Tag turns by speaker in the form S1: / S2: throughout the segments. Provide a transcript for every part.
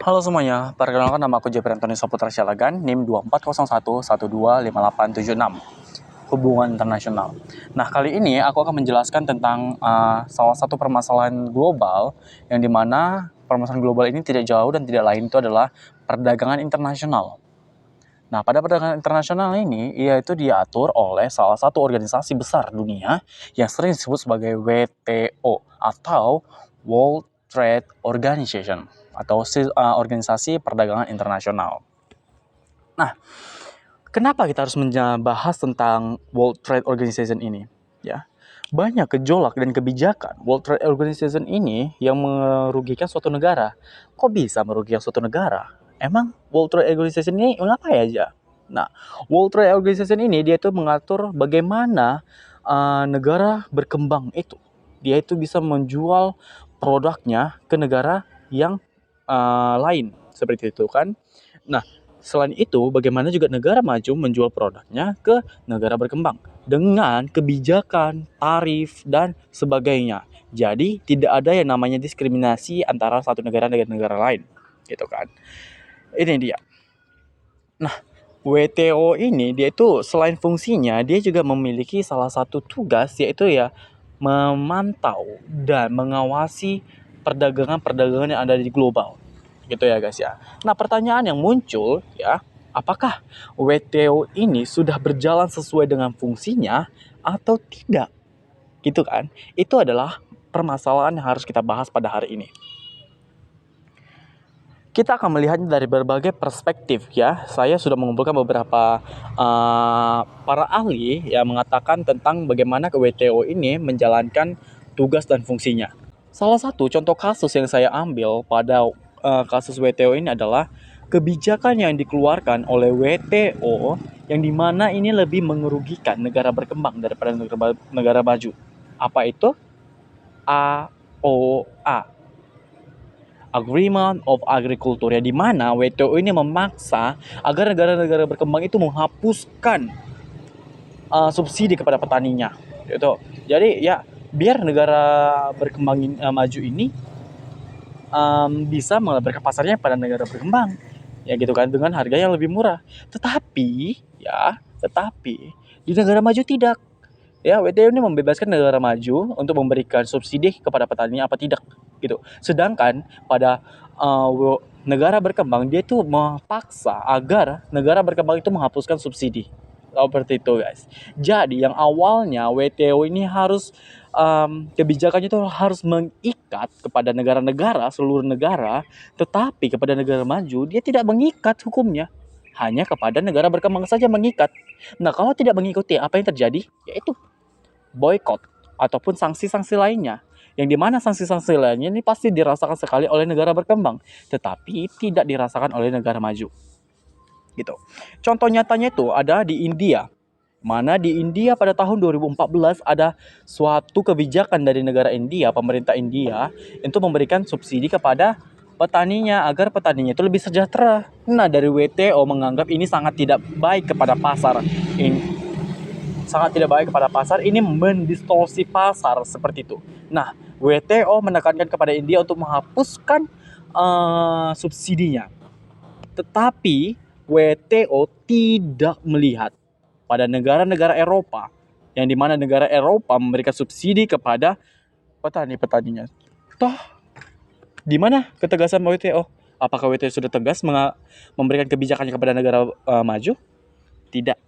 S1: Halo semuanya, perkenalkan nama aku Jeffrey Antoni Saputra Syalagan, NIM 2401125876, hubungan internasional. Nah, kali ini aku akan menjelaskan tentang salah satu permasalahan global, yang dimana permasalahan global ini tidak jauh dan tidak lain itu adalah perdagangan internasional. Nah, pada perdagangan internasional ini, yaitu diatur oleh salah satu organisasi besar dunia yang sering disebut sebagai WTO atau World Trade Organization atau organisasi perdagangan internasional. Nah, kenapa kita harus membahas tentang World Trade Organization ini? Ya, banyak gejolak dan kebijakan World Trade Organization ini yang merugikan suatu negara. Kok bisa merugikan suatu negara? Emang World Trade Organization ini mengapain aja? Nah, World Trade Organization ini dia itu mengatur bagaimana negara berkembang itu. Dia itu bisa menjual produknya ke negara yang lain seperti itu kan. Nah, selain itu bagaimana juga negara maju menjual produknya ke negara berkembang dengan kebijakan, tarif, dan sebagainya. Jadi tidak ada yang namanya diskriminasi antara satu negara dengan negara lain, gitu kan. Ini dia. Nah, WTO ini dia itu selain fungsinya, dia juga memiliki salah satu tugas, yaitu ya memantau dan mengawasi perdagangan-perdagangan yang ada di global. Gitu ya guys ya. Nah, pertanyaan yang muncul ya, apakah WTO ini sudah berjalan sesuai dengan fungsinya atau tidak? Gitu kan. Itu adalah permasalahan yang harus kita bahas pada hari ini. Kita akan melihatnya dari berbagai perspektif ya. Saya sudah mengumpulkan beberapa para ahli yang mengatakan tentang bagaimana WTO ini menjalankan tugas dan fungsinya. Salah satu contoh kasus yang saya ambil pada kasus WTO ini adalah kebijakan yang dikeluarkan oleh WTO yang dimana ini lebih merugikan negara berkembang daripada negara maju. Apa itu? AOA, Agreement of Agriculture, ya, di mana WTO ini memaksa agar negara-negara berkembang itu menghapuskan subsidi kepada petaninya, gitu. Jadi ya biar negara berkembang maju ini bisa melebarkan pasarnya pada negara berkembang, ya gitu kan, dengan harga yang lebih murah. Tetapi di negara maju tidak. Ya, WTO ini membebaskan negara maju untuk memberikan subsidi kepada petaninya apa tidak, gitu. Sedangkan pada negara berkembang dia itu memaksa agar negara berkembang itu menghapuskan subsidi. Seperti itu, guys. Jadi yang awalnya WTO ini harus kebijakannya itu harus mengikat kepada negara-negara, seluruh negara, tetapi kepada negara maju dia tidak mengikat hukumnya. Hanya kepada negara berkembang saja mengikat. Nah, kalau tidak mengikuti, apa yang terjadi? Yaitu boykot ataupun sanksi-sanksi lainnya. Yang dimana sanksi-sanksi lainnya ini pasti dirasakan sekali oleh negara berkembang, tetapi tidak dirasakan oleh negara maju. Gitu. Contoh nyatanya itu ada di India. Mana di India pada tahun 2014 ada suatu kebijakan dari negara India, pemerintah India, untuk memberikan subsidi kepada petaninya agar petaninya itu lebih sejahtera. Nah, dari WTO menganggap ini sangat tidak baik kepada pasar. Ini mendistorsi pasar seperti itu. Nah, WTO menekankan kepada India untuk menghapuskan subsidinya. Tetapi WTO tidak melihat pada negara-negara Eropa, yang dimana negara Eropa memberikan subsidi kepada petani-petaninya. Toh, di mana ketegasan WTO? Apakah WTO sudah tegas memberikan kebijakannya kepada negara maju? Tidak.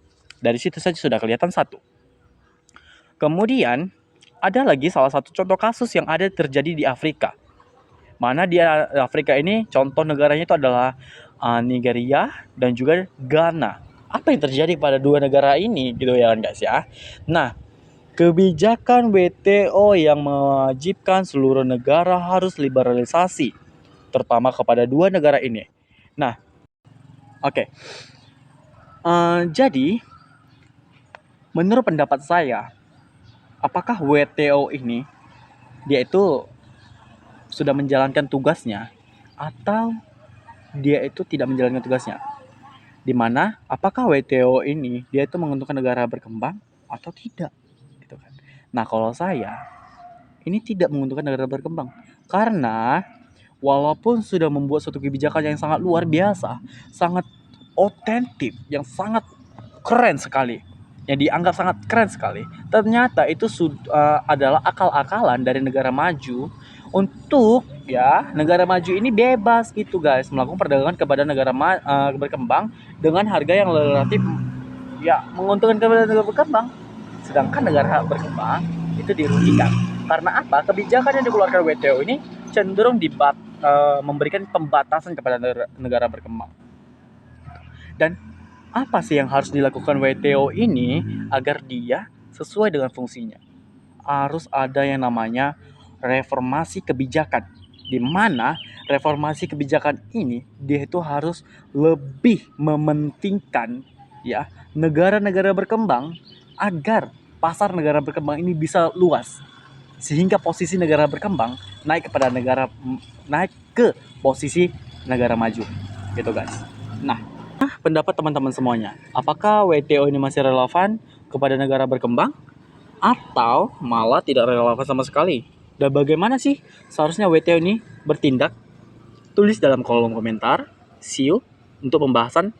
S1: Dari situ saja sudah kelihatan satu. Kemudian, ada lagi salah satu contoh kasus yang ada terjadi di Afrika. Mana di Afrika ini contoh negaranya itu adalah Nigeria dan juga Ghana. Apa yang terjadi pada dua negara ini gitu ya guys ya. Nah, kebijakan WTO yang mewajibkan seluruh negara harus liberalisasi, terutama kepada dua negara ini. Nah, oke. Jadi, menurut pendapat saya, apakah WTO ini dia itu sudah menjalankan tugasnya atau dia itu tidak menjalankan tugasnya? Di mana apakah WTO ini dia itu menguntungkan negara berkembang atau tidak, gitu kan. Nah, kalau saya ini tidak menguntungkan negara berkembang karena walaupun sudah membuat suatu kebijakan yang sangat luar biasa, sangat otentik, yang sangat keren sekali, yang dianggap sangat keren sekali, ternyata itu adalah akal-akalan dari negara maju untuk ya negara maju ini bebas gitu guys, melakukan perdagangan kepada negara berkembang dengan harga yang relatif ya menguntungkan kepada negara berkembang, sedangkan negara berkembang itu dirugikan. Karena apa? Kebijakan yang dikeluarkan WTO ini cenderung memberikan pembatasan kepada negara berkembang. Dan apa sih yang harus dilakukan WTO ini agar dia sesuai dengan fungsinya? Harus ada yang namanya reformasi kebijakan, di mana reformasi kebijakan ini dia itu harus lebih mementingkan ya negara-negara berkembang agar pasar negara berkembang ini bisa luas, sehingga posisi negara berkembang naik ke posisi negara maju gitu guys. Nah, pendapat teman-teman semuanya, apakah WTO ini masih relevan kepada negara berkembang atau malah tidak relevan sama sekali? Dan bagaimana sih seharusnya WTO ini bertindak? Tulis dalam kolom komentar. See you untuk pembahasan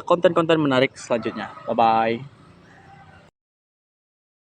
S1: konten-konten menarik selanjutnya. Bye-bye.